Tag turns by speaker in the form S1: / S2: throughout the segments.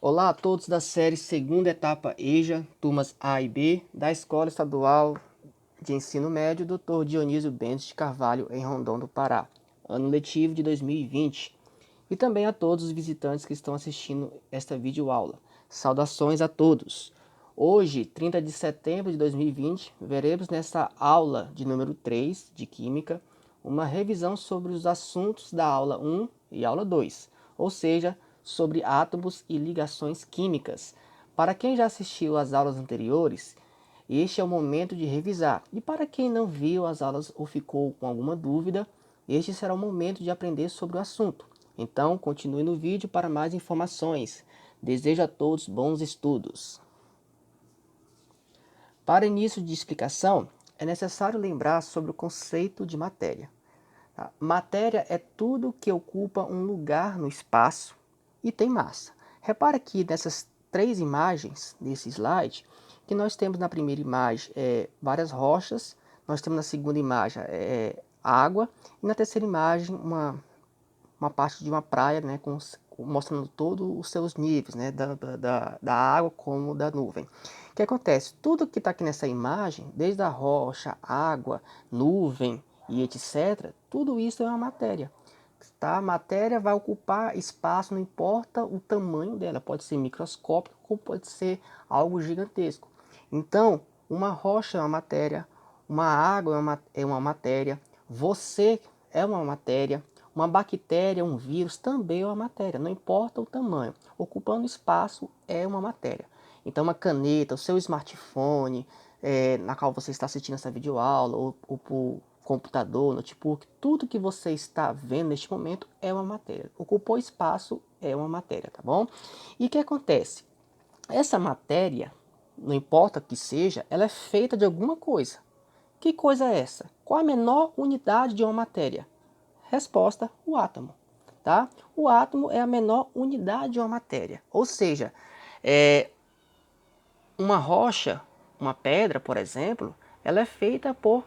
S1: Olá a todos da série Segunda Etapa EJA, turmas A e B, da Escola Estadual de Ensino Médio Dr. Dionísio Bentes de Carvalho, em Rondon do Pará, ano letivo de 2020. E também a todos os visitantes que estão assistindo esta videoaula. Saudações a todos! Hoje, 30 de setembro de 2020, veremos nesta aula de número 3 de Química, uma revisão sobre os assuntos da aula 1 e aula 2, ou seja, sobre átomos e ligações químicas. Para quem já assistiu às aulas anteriores, este é o momento de revisar. E para quem não viu as aulas ou ficou com alguma dúvida, este será o momento de aprender sobre o assunto. Então, continue no vídeo para mais informações. Desejo a todos bons estudos. Para início de explicação, é necessário lembrar sobre o conceito de matéria. Tá? Matéria é tudo que ocupa um lugar no espaço e tem massa. Repara que nessas três imagens desse slide, que nós temos na primeira imagem várias rochas, nós temos na segunda imagem água, e na terceira imagem uma parte de uma praia, né, mostrando todos os seus níveis, né, da água como da nuvem. O que acontece? Tudo que está aqui nessa imagem, desde a rocha, água, nuvem e etc., tudo isso é uma matéria. Tá? A matéria vai ocupar espaço, não importa o tamanho dela, pode ser microscópico ou pode ser algo gigantesco. Então, uma rocha é uma matéria, uma água é uma matéria, você é uma matéria, uma bactéria, um vírus também é uma matéria, não importa o tamanho, ocupando espaço é uma matéria. Então, uma caneta, o seu smartphone, na qual você está assistindo essa videoaula, ou por computador, notebook, tudo que você está vendo neste momento é uma matéria. Ocupou espaço é uma matéria, tá bom? E o que acontece? Essa matéria, não importa o que seja, ela é feita de alguma coisa. Que coisa é essa? Qual a menor unidade de uma matéria? Resposta: o átomo. Tá? O átomo é a menor unidade de uma matéria. Ou seja, uma rocha, uma pedra, por exemplo, ela é feita por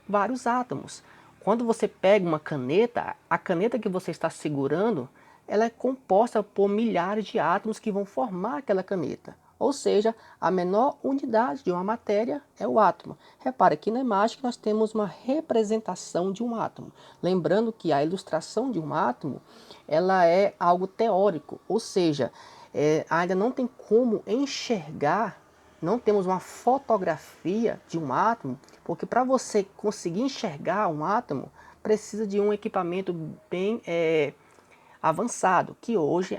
S1: vários átomos. Quando você pega uma caneta, a caneta que você está segurando, ela é composta por milhares de átomos que vão formar aquela caneta. Ou seja, a menor unidade de uma matéria é o átomo. Repare aqui na imagem que nós temos uma representação de um átomo. Lembrando que a ilustração de um átomo, ela é algo teórico, ou seja, ainda não tem como enxergar, não temos uma fotografia de um átomo, porque para você conseguir enxergar um átomo, precisa de um equipamento bem avançado, que hoje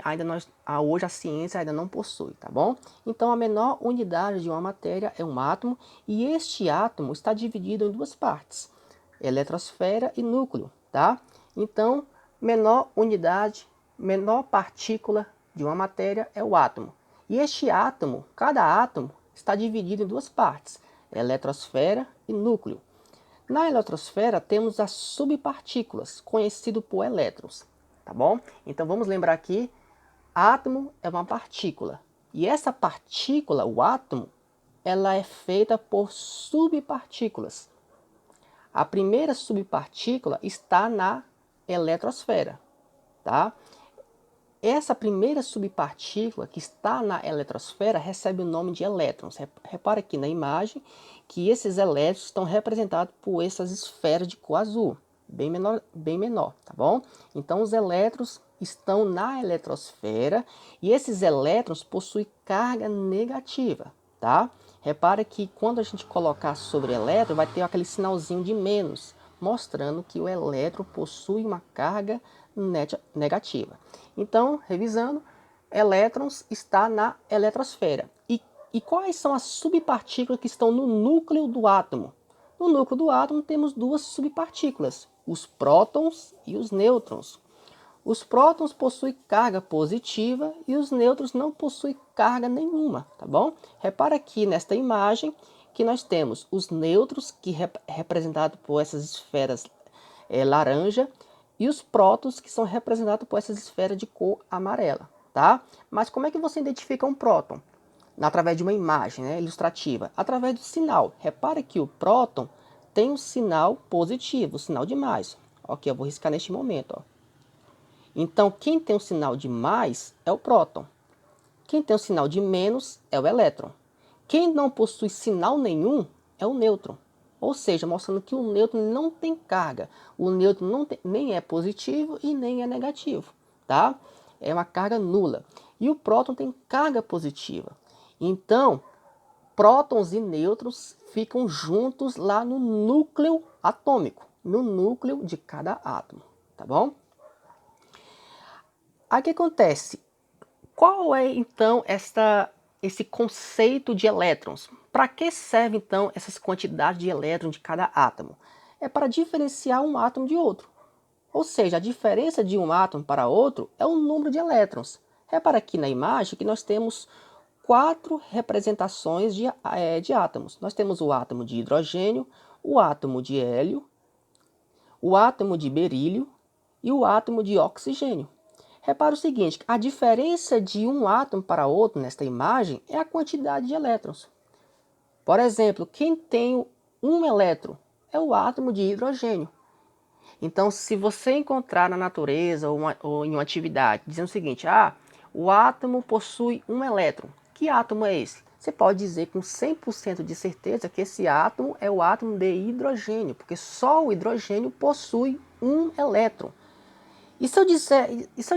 S1: hoje a ciência ainda não possui, tá bom? Então a menor unidade de uma matéria é um átomo, e este átomo está dividido em duas partes, eletrosfera e núcleo, tá? Então, menor unidade, menor partícula de uma matéria é o átomo. E este átomo, cada átomo, está dividido em duas partes, eletrosfera e núcleo. Na eletrosfera temos as subpartículas, conhecido por elétrons, tá bom? Então vamos lembrar aqui, átomo é uma partícula. E essa partícula, o átomo, ela é feita por subpartículas. A primeira subpartícula está na eletrosfera, tá? Essa primeira subpartícula que está na eletrosfera recebe o nome de elétrons. Repara aqui na imagem que esses elétrons estão representados por essas esferas de cor azul, bem menor, tá bom? Então os elétrons estão na eletrosfera e esses elétrons possuem carga negativa, tá? Repara que quando a gente colocar sobre elétron vai ter aquele sinalzinho de menos, mostrando que o elétron possui uma carga negativa. Então, revisando, elétrons está na eletrosfera. E quais são as subpartículas que estão no núcleo do átomo? No núcleo do átomo temos duas subpartículas, os prótons e os nêutrons. Os prótons possuem carga positiva e os nêutrons não possuem carga nenhuma, tá bom? Repara aqui nesta imagem que nós temos os nêutrons, que representados por essas esferas laranja, e os prótons, que são representados por essas esferas de cor amarela, tá? Mas como é que você identifica um próton? Através de uma imagem, né, ilustrativa, através do sinal. Repare que o próton tem um sinal positivo, o sinal de mais. Ok, eu vou riscar neste momento, ó. Então, quem tem o sinal de mais é o próton. Quem tem o sinal de menos é o elétron. Quem não possui sinal nenhum é o nêutron. Ou seja, mostrando que o nêutron não tem carga. O nêutron nem é positivo e nem é negativo, tá? É uma carga nula. E o próton tem carga positiva. Então, prótons e nêutrons ficam juntos lá no núcleo atômico, no núcleo de cada átomo, tá bom? Aí o que acontece? Qual é então esse conceito de elétrons? Para que serve então essas quantidades de elétrons de cada átomo? É para diferenciar um átomo de outro. Ou seja, a diferença de um átomo para outro é o número de elétrons. Repara aqui na imagem que nós temos 4 representações de átomos. Nós temos o átomo de hidrogênio, o átomo de hélio, o átomo de berílio e o átomo de oxigênio. Repara o seguinte, a diferença de um átomo para outro nesta imagem é a quantidade de elétrons. Por exemplo, quem tem um elétron é o átomo de hidrogênio. Então, se você encontrar na natureza ou em uma atividade dizendo o seguinte, o átomo possui um elétron, que átomo é esse? Você pode dizer com 100% de certeza que esse átomo é o átomo de hidrogênio, porque só o hidrogênio possui um elétron. E se eu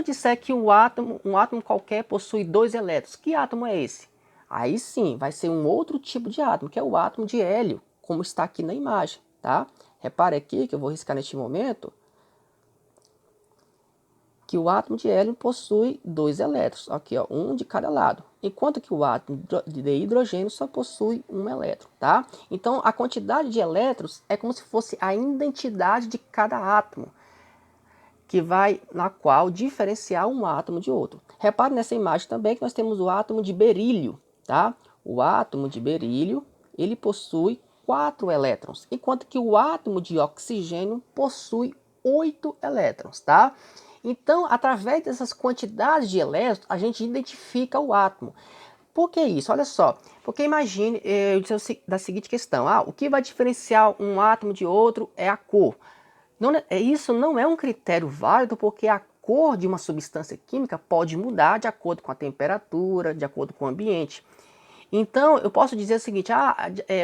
S1: disser que um átomo qualquer possui 2 elétrons, que átomo é esse? Aí sim, vai ser um outro tipo de átomo, que é o átomo de hélio, como está aqui na imagem, tá? Repare aqui que eu vou riscar neste momento que o átomo de hélio possui 2 elétrons, aqui ó, um de cada lado, enquanto que o átomo de hidrogênio só possui um elétron, tá? Então a quantidade de elétrons é como se fosse a identidade de cada átomo, na qual diferenciar um átomo de outro. Repare nessa imagem também que nós temos o átomo de berílio, tá? O átomo de berílio, ele possui 4 elétrons, enquanto que o átomo de oxigênio possui 8 elétrons, tá? Então, através dessas quantidades de elétrons, a gente identifica o átomo. Por que isso? Olha só, porque imagine, eu disse da seguinte questão, o que vai diferenciar um átomo de outro é a cor. Isso não é um critério válido porque a cor de uma substância química pode mudar de acordo com a temperatura, de acordo com o ambiente. Então, eu posso dizer o seguinte,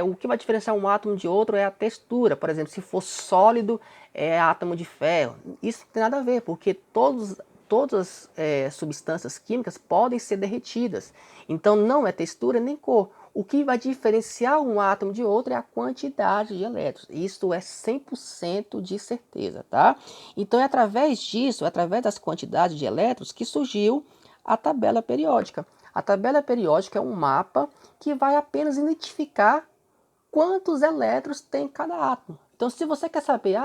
S1: o que vai diferenciar um átomo de outro é a textura. Por exemplo, se for sólido, é átomo de ferro. Isso não tem nada a ver, porque todas as substâncias químicas podem ser derretidas. Então, não é textura nem cor. O que vai diferenciar um átomo de outro é a quantidade de elétrons. Isso é 100% de certeza, tá? Então, é através disso, através das quantidades de elétrons, que surgiu a tabela periódica. A tabela periódica é um mapa que vai apenas identificar quantos elétrons tem cada átomo. Então, se você quer saber,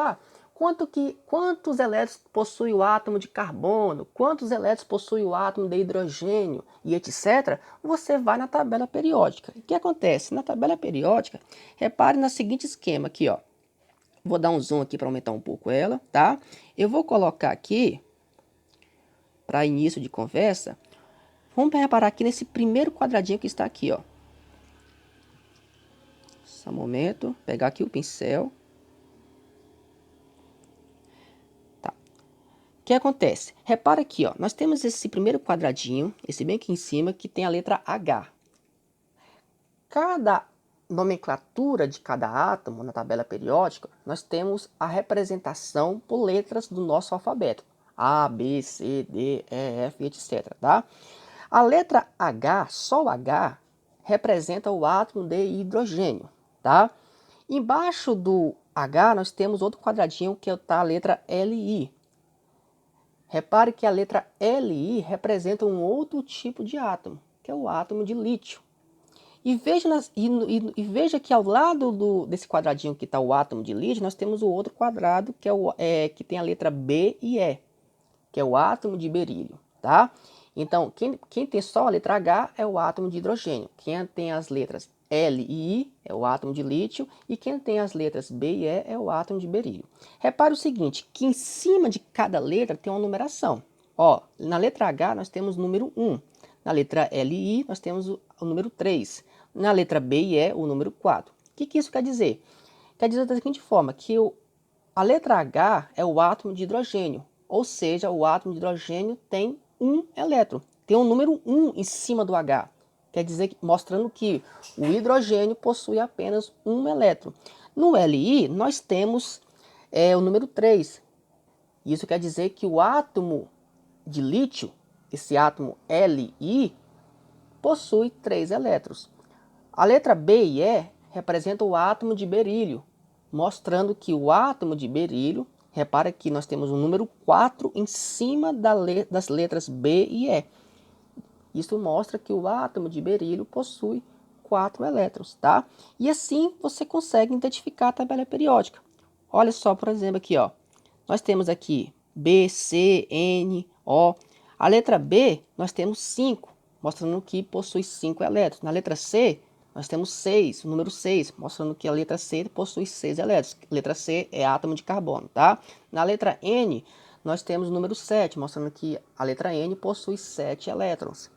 S1: quantos elétrons possui o átomo de carbono, quantos elétrons possui o átomo de hidrogênio e etc., você vai na tabela periódica. O que acontece? Na tabela periódica, repare no seguinte esquema aqui, ó. Vou dar um zoom aqui para aumentar um pouco ela, tá? Eu vou colocar aqui, para início de conversa, vamos reparar aqui nesse primeiro quadradinho que está aqui, ó. Só um momento, pegar aqui o pincel. Tá. O que acontece? Repara aqui, ó. Nós temos esse primeiro quadradinho, esse bem aqui em cima, que tem a letra H. Cada nomenclatura de cada átomo na tabela periódica, nós temos a representação por letras do nosso alfabeto. A, B, C, D, E, F, etc. Tá? A letra H, só o H, representa o átomo de hidrogênio. Tá? Embaixo do H nós temos outro quadradinho que está a letra Li. Repare que a letra Li representa um outro tipo de átomo, que é o átomo de lítio. E veja que ao lado desse quadradinho que está o átomo de lítio, nós temos o outro quadrado que tem a letra B e E, que é o átomo de berílio. Tá? Então, quem tem só a letra H é o átomo de hidrogênio. Quem tem as letras L e I é o átomo de lítio. E quem tem as letras B e E é o átomo de berílio. Repare o seguinte, que em cima de cada letra tem uma numeração. Ó, na letra H nós temos o número 1. Na letra L e I nós temos o número 3. Na letra B e E o número 4. O que isso quer dizer? Quer dizer da seguinte forma, que a letra H é o átomo de hidrogênio. Ou seja, o átomo de hidrogênio tem um elétron. tem um número 1 em cima do H. Quer dizer, mostrando que o hidrogênio possui apenas um elétron. No Li, nós temos o número 3. Isso quer dizer que o átomo de lítio, esse átomo Li, possui 3 elétrons. A letra B e E representam o átomo de berílio, mostrando que o átomo de berílio, repara que nós temos o número 4 em cima das letras B e E. Isso mostra que o átomo de berílio possui 4 elétrons, tá? E assim você consegue identificar a tabela periódica. Olha só, por exemplo, aqui, ó. Nós temos aqui B, C, N, O. A letra B, nós temos 5, mostrando que possui 5 elétrons. Na letra C, nós temos 6, o número 6, mostrando que a letra C possui 6 elétrons. A letra C é átomo de carbono, tá? Na letra N, nós temos o número 7, mostrando que a letra N possui 7 elétrons.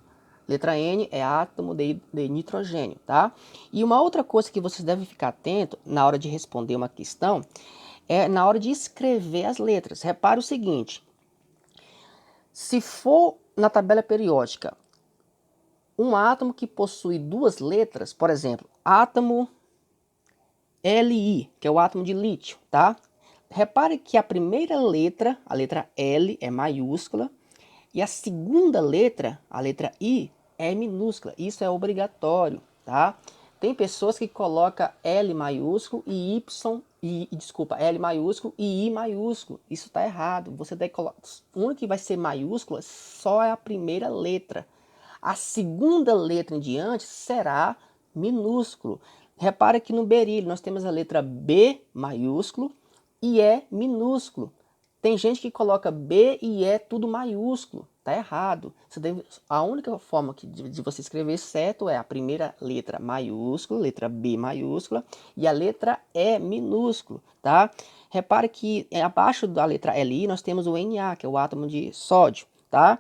S1: Letra N é átomo de nitrogênio, tá? E uma outra coisa que vocês devem ficar atento na hora de responder uma questão é na hora de escrever as letras. Repare o seguinte, se for na tabela periódica um átomo que possui 2 letras, por exemplo, átomo Li, que é o átomo de lítio, tá? Repare que a primeira letra, a letra L, é maiúscula, e a segunda letra, a letra I, é minúscula. Isso é obrigatório, tá? Tem pessoas que colocam L maiúsculo e Y, L maiúsculo e I maiúsculo. Isso está errado. Você deve colocar. O único que vai ser maiúscula só é a primeira letra. A segunda letra em diante será minúsculo. Repara que no berílio nós temos a letra B maiúsculo e E minúsculo. Tem gente que coloca B e E tudo maiúsculo. Tá errado. A única forma de você escrever certo é a primeira letra maiúscula, letra B maiúscula, e a letra E minúsculo, tá? Repare que abaixo da letra Li nós temos o Na, que é o átomo de sódio, tá?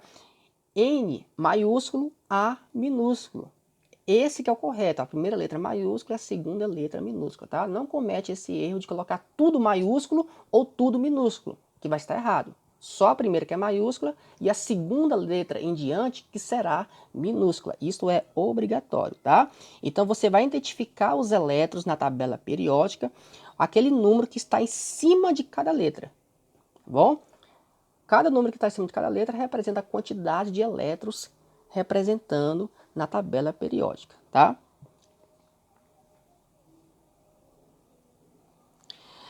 S1: N maiúsculo, A minúsculo. Esse que é o correto, a primeira letra maiúscula e a segunda letra minúscula, tá? Não comete esse erro de colocar tudo maiúsculo ou tudo minúsculo, que vai estar errado. Só a primeira que é maiúscula e a segunda letra em diante que será minúscula. Isso é obrigatório, tá? Então você vai identificar os elétrons na tabela periódica, aquele número que está em cima de cada letra, tá bom? Cada número que está em cima de cada letra representa a quantidade de elétrons representando na tabela periódica, tá?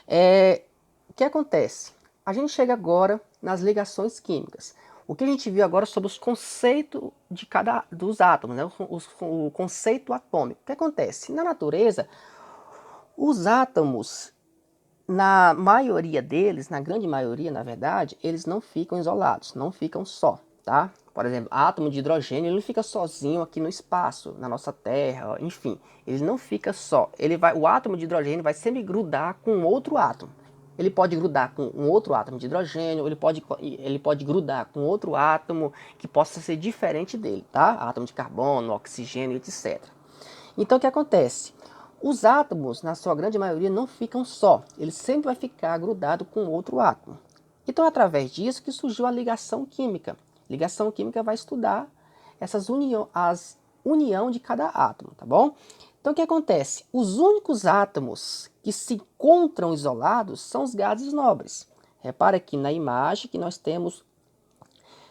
S1: O que acontece? A gente chega agora nas ligações químicas. O que a gente viu agora sobre os conceitos dos átomos, né? O conceito atômico. O que acontece? Na natureza, os átomos, na maioria deles, na grande maioria, na verdade, eles não ficam isolados, não ficam só, tá? Por exemplo, átomo de hidrogênio, ele não fica sozinho aqui no espaço, na nossa Terra, enfim, ele não fica só. O átomo de hidrogênio vai sempre grudar com outro átomo. Ele pode grudar com um outro átomo de hidrogênio, ele pode grudar com outro átomo que possa ser diferente dele, tá? Átomo de carbono, oxigênio, etc. Então o que acontece? Os átomos, na sua grande maioria, não ficam só. Ele sempre vai ficar grudado com outro átomo. Então é através disso que surgiu a ligação química. Ligação química vai estudar as união de cada átomo, tá bom? Então o que acontece? Os únicos átomos que se encontram isolados são os gases nobres. Repara aqui na imagem que nós temos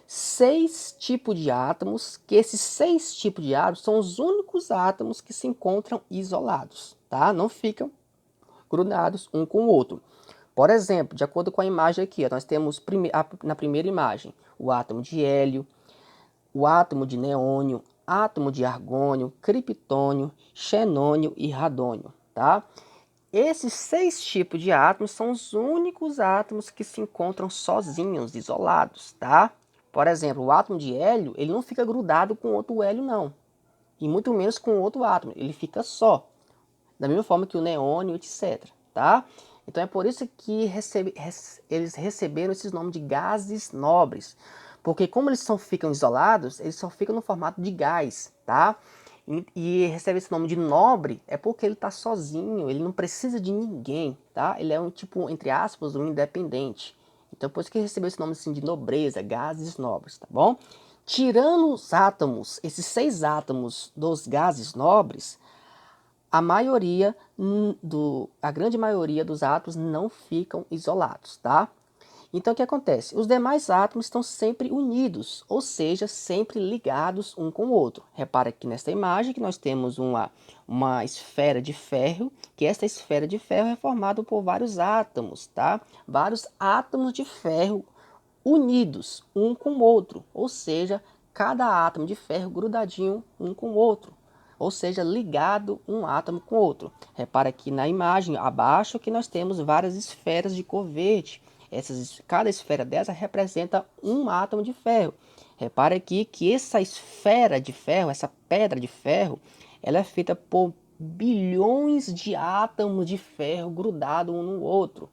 S1: 6 tipos de átomos, que esses 6 tipos de átomos são os únicos átomos que se encontram isolados, tá? Não ficam grudados um com o outro. Por exemplo, de acordo com a imagem aqui, nós temos na primeira imagem o átomo de hélio, o átomo de neônio, átomo de argônio, criptônio, xenônio e radônio, tá? Esses 6 tipos de átomos são os únicos átomos que se encontram sozinhos, isolados, tá? Por exemplo, o átomo de hélio, ele não fica grudado com outro hélio, não. E muito menos com outro átomo, ele fica só. Da mesma forma que o neônio, etc, tá? Então é por isso que eles receberam esses nomes de gases nobres. Porque como eles ficam isolados, eles só ficam no formato de gás, tá? E recebe esse nome de nobre é porque ele está sozinho, ele não precisa de ninguém, tá? Ele é um tipo, entre aspas, um independente. Então por isso que recebeu esse nome assim de nobreza, gases nobres, tá bom? Tirando os átomos, esses 6 átomos dos gases nobres, a grande maioria dos átomos não ficam isolados, tá? Então o que acontece? Os demais átomos estão sempre unidos, ou seja, sempre ligados um com o outro. Repara aqui nesta imagem que nós temos uma esfera de ferro, que esta esfera de ferro é formada por vários átomos, tá? Vários átomos de ferro unidos um com o outro, ou seja, cada átomo de ferro grudadinho um com o outro, ou seja, ligado um átomo com o outro. Repara aqui na imagem abaixo que nós temos várias esferas de cor verde. Cada esfera dessa representa um átomo de ferro. Repara aqui que essa esfera de ferro, essa pedra de ferro, ela é feita por bilhões de átomos de ferro grudados um no outro.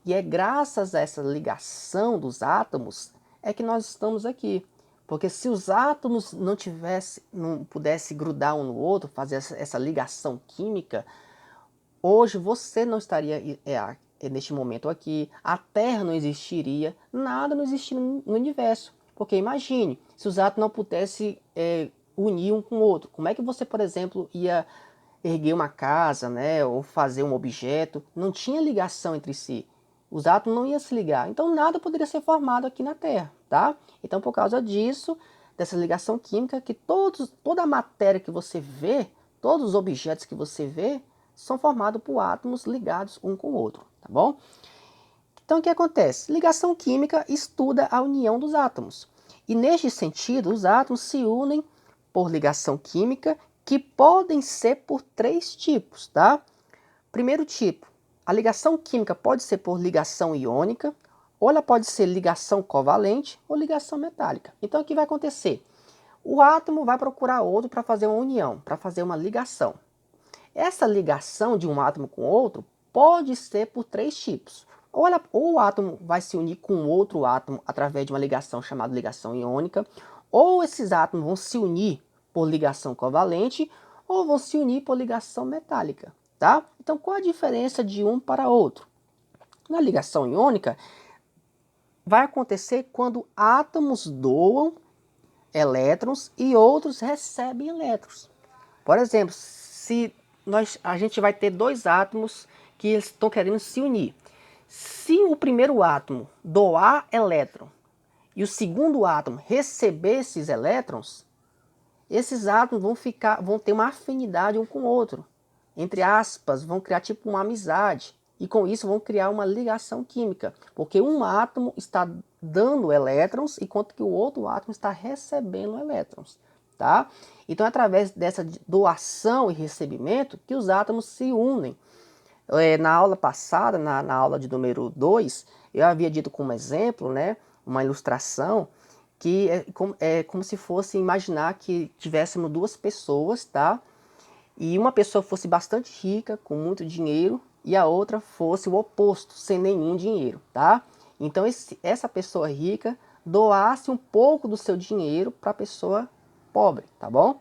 S1: E é graças a essa ligação dos átomos é que nós estamos aqui. Porque se os átomos não pudessem grudar um no outro, fazer essa ligação química, hoje você não estaria neste momento aqui, a Terra não existiria, nada não existiria no universo. Porque imagine, se os átomos não pudessem unir um com o outro, como é que você, por exemplo, ia erguer uma casa, né, ou fazer um objeto? Não tinha ligação entre si. Os átomos não iam se ligar, então nada poderia ser formado aqui na Terra, tá? Então, por causa disso, dessa ligação química, que toda a matéria que você vê, todos os objetos que você vê, são formados por átomos ligados um com o outro, tá bom? Então, o que acontece? Ligação química estuda a união dos átomos. E neste sentido, os átomos se unem por ligação química, que podem ser por 3 tipos, tá? Primeiro tipo, a ligação química pode ser por ligação iônica, ou ela pode ser ligação covalente ou ligação metálica. Então o que vai acontecer? O átomo vai procurar outro para fazer uma união, para fazer uma ligação. Essa ligação de um átomo com outro pode ser por 3 tipos. Ou o átomo vai se unir com outro átomo através de uma ligação chamada ligação iônica, ou esses átomos vão se unir por ligação covalente, ou vão se unir por ligação metálica. Tá? Então, qual a diferença de um para outro? Na ligação iônica, vai acontecer quando átomos doam elétrons e outros recebem elétrons. Por exemplo, se a gente vai ter 2 átomos que estão querendo se unir. Se o primeiro átomo doar elétron e o segundo átomo receber esses elétrons, esses átomos vão ter uma afinidade um com o outro. Entre aspas, vão criar tipo uma amizade. E com isso vão criar uma ligação química. Porque um átomo está dando elétrons, enquanto que o outro átomo está recebendo elétrons. Tá? Então é através dessa doação e recebimento que os átomos se unem. Na aula passada, na aula de número 2, eu havia dito como exemplo, né, uma ilustração, que é como se fosse imaginar que tivéssemos 2 pessoas, tá? E uma pessoa fosse bastante rica, com muito dinheiro, e a outra fosse o oposto, sem nenhum dinheiro, tá? Então essa pessoa rica doasse um pouco do seu dinheiro para a pessoa pobre, tá bom?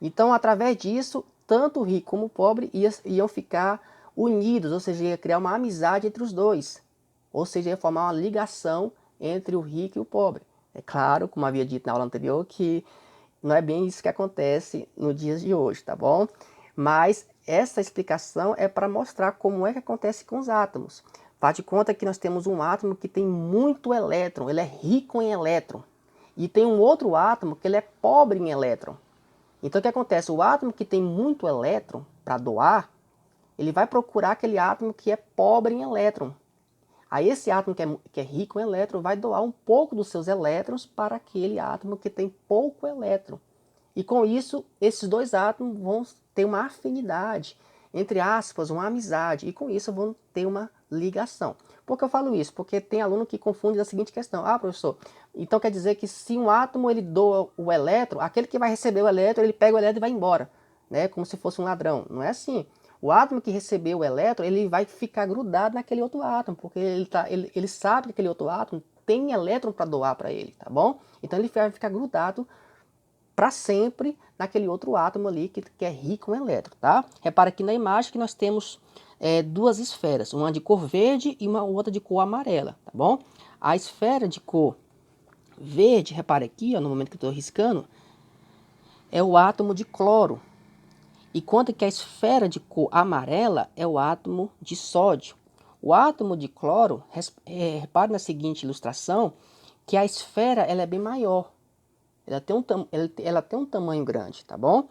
S1: Então, através disso, tanto o rico como o pobre iam ficar unidos, ou seja, ia criar uma amizade entre os dois. Ou seja, ia formar uma ligação entre o rico e o pobre. É claro, como havia dito na aula anterior, que não é bem isso que acontece no dia de hoje, tá bom? Mas essa explicação é para mostrar como é que acontece com os átomos. Faz de conta que nós temos um átomo que tem muito elétron, ele é rico em elétron. E tem um outro átomo que ele é pobre em elétron. Então o que acontece? O átomo que tem muito elétron para doar, ele vai procurar aquele átomo que é pobre em elétron. Aí esse átomo que é rico em elétron vai doar um pouco dos seus elétrons para aquele átomo que tem pouco elétron. E com isso, esses 2 átomos vão ter uma afinidade, entre aspas, uma amizade, e com isso vão ter uma ligação. Por que eu falo isso? Porque tem aluno que confunde a seguinte questão: ah, professor, então quer dizer que se um átomo ele doa o elétron, aquele que vai receber o elétron, ele pega o elétron e vai embora, né? Como se fosse um ladrão. Não é assim. O átomo que recebeu o elétron, ele vai ficar grudado naquele outro átomo, porque ele sabe que aquele outro átomo tem elétron para doar para ele, tá bom? Então ele vai ficar grudado para sempre naquele outro átomo ali que é rico em elétron, tá? Repara aqui na imagem que nós temos 2 esferas, uma de cor verde e uma outra de cor amarela, tá bom? A esfera de cor Verde, repare aqui, ó, no momento que eu estou riscando, é o átomo de cloro. Enquanto que a esfera de cor amarela é o átomo de sódio. O átomo de cloro, repare na seguinte ilustração, que a esfera ela é bem maior. Ela tem um tamanho grande, tá bom?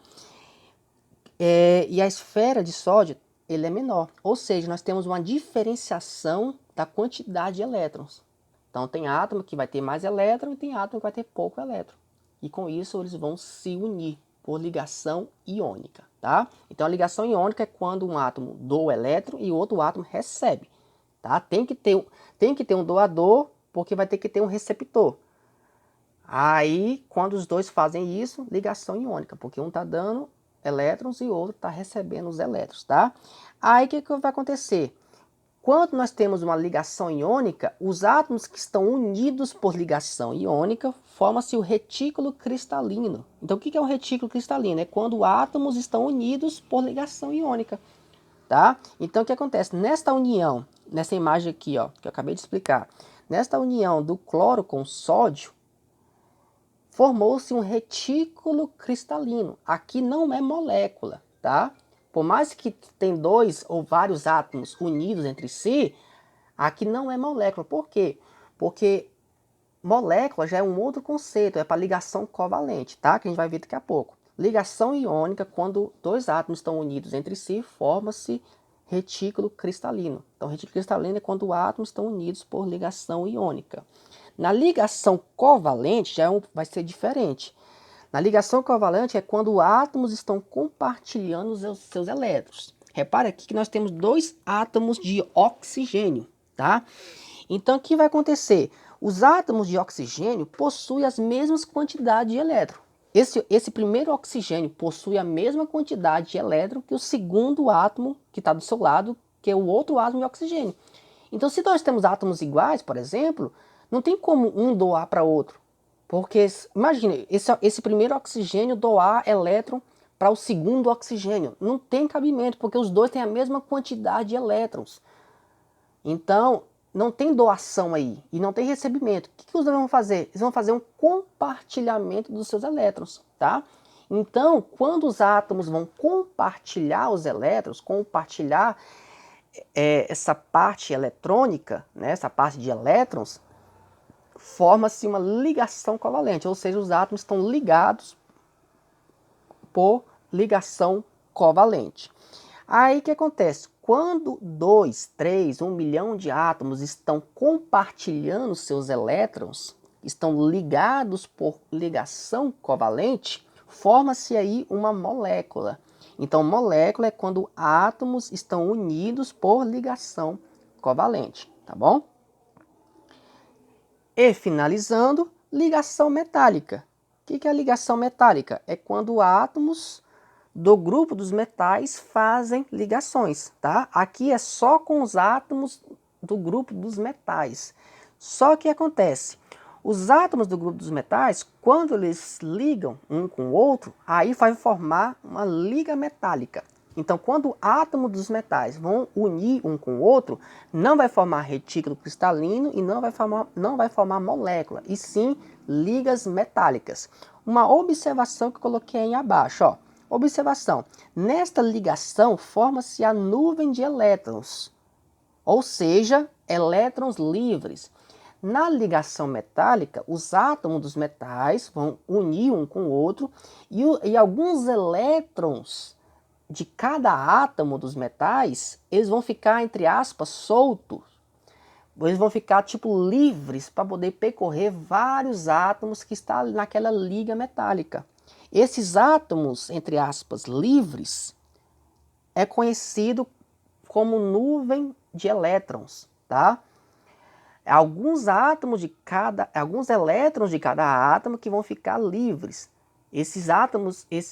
S1: E a esfera de sódio ele é menor. Ou seja, nós temos uma diferenciação da quantidade de elétrons. Então tem átomo que vai ter mais elétron e tem átomo que vai ter pouco elétron. E com isso eles vão se unir por ligação iônica, tá? Então a ligação iônica é quando um átomo doa elétron e o outro átomo recebe, tá? Tem que ter um doador, porque vai ter que ter um receptor. Aí, quando os dois fazem isso, ligação iônica, porque um está dando elétrons e o outro está recebendo os elétrons, tá? Aí o que vai acontecer? Quando nós temos uma ligação iônica, os átomos que estão unidos por ligação iônica, forma-se o retículo cristalino. Então o que é um retículo cristalino? É quando átomos estão unidos por ligação iônica, tá? Então o que acontece? Nesta união, nessa imagem aqui, ó, que eu acabei de explicar, nesta união do cloro com sódio, formou-se um retículo cristalino. Aqui não é molécula, tá? Por mais que tem dois ou vários átomos unidos entre si, aqui não é molécula. Por quê? Porque molécula já é um outro conceito, é para ligação covalente, tá? Que a gente vai ver daqui a pouco. Ligação iônica, quando dois átomos estão unidos entre si, forma-se retículo cristalino. Então, retículo cristalino é quando átomos estão unidos por ligação iônica. Na ligação covalente já vai ser diferente. Na ligação covalente é quando átomos estão compartilhando os seus elétrons. Repare aqui que nós temos dois átomos de oxigênio, tá? Então o que vai acontecer? Os átomos de oxigênio possuem as mesmas quantidades de elétrons. Esse primeiro oxigênio possui a mesma quantidade de elétron que o segundo átomo que está do seu lado, que é o outro átomo de oxigênio. Então, se nós temos átomos iguais, por exemplo, não tem como um doar para outro. Porque, imagine, esse primeiro oxigênio doar elétron para o segundo oxigênio. Não tem cabimento, porque os dois têm a mesma quantidade de elétrons. Então, não tem doação aí e não tem recebimento. O que os dois vão fazer? Eles vão fazer um compartilhamento dos seus elétrons, tá? Então, quando os átomos vão compartilhar os elétrons, compartilhar essa parte eletrônica, né, essa parte de elétrons, forma-se uma ligação covalente, ou seja, os átomos estão ligados por ligação covalente. Aí o que acontece? Quando 2, 3, 1 milhão de átomos estão compartilhando seus elétrons, estão ligados por ligação covalente, forma-se aí uma molécula. Então, molécula é quando átomos estão unidos por ligação covalente, tá bom? E finalizando, ligação metálica. O que é a ligação metálica? É quando átomos do grupo dos metais fazem ligações, tá? Aqui é só com os átomos do grupo dos metais. Só que acontece, os átomos do grupo dos metais, quando eles ligam um com o outro, aí vai formar uma liga metálica. Então, quando átomos dos metais vão unir um com o outro, não vai formar retículo cristalino e não vai formar molécula, e sim ligas metálicas. Uma observação que eu coloquei aí abaixo, ó. Observação, nesta ligação forma-se a nuvem de elétrons, ou seja, elétrons livres. Na ligação metálica, os átomos dos metais vão unir um com o outro e alguns elétrons de cada átomo dos metais, eles vão ficar, entre aspas, soltos. Eles vão ficar tipo livres para poder percorrer vários átomos que estão naquela liga metálica. Esses átomos, entre aspas, livres, é conhecido como nuvem de elétrons, tá? Alguns elétrons de cada átomo que vão ficar livres. Esses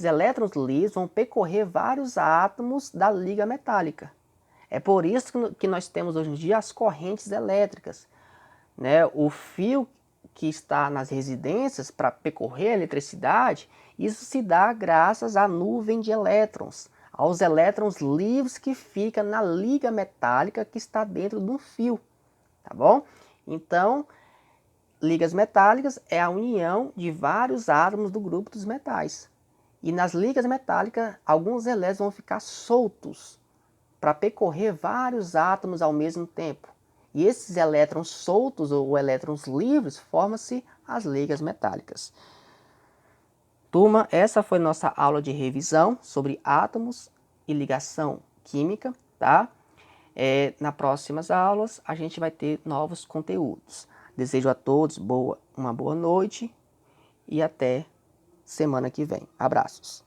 S1: elétrons livres vão percorrer vários átomos da liga metálica. É por isso que nós temos hoje em dia as correntes elétricas, né? O fio que está nas residências para percorrer a eletricidade, isso se dá graças à nuvem de elétrons, aos elétrons livres que ficam na liga metálica que está dentro de um fio, tá bom? Então, ligas metálicas é a união de vários átomos do grupo dos metais. E nas ligas metálicas, alguns elétrons vão ficar soltos para percorrer vários átomos ao mesmo tempo. E esses elétrons soltos ou elétrons livres formam-se as ligas metálicas. Turma, essa foi nossa aula de revisão sobre átomos e ligação química, tá? Nas próximas aulas a gente vai ter novos conteúdos. Desejo a todos uma boa noite e até semana que vem. Abraços.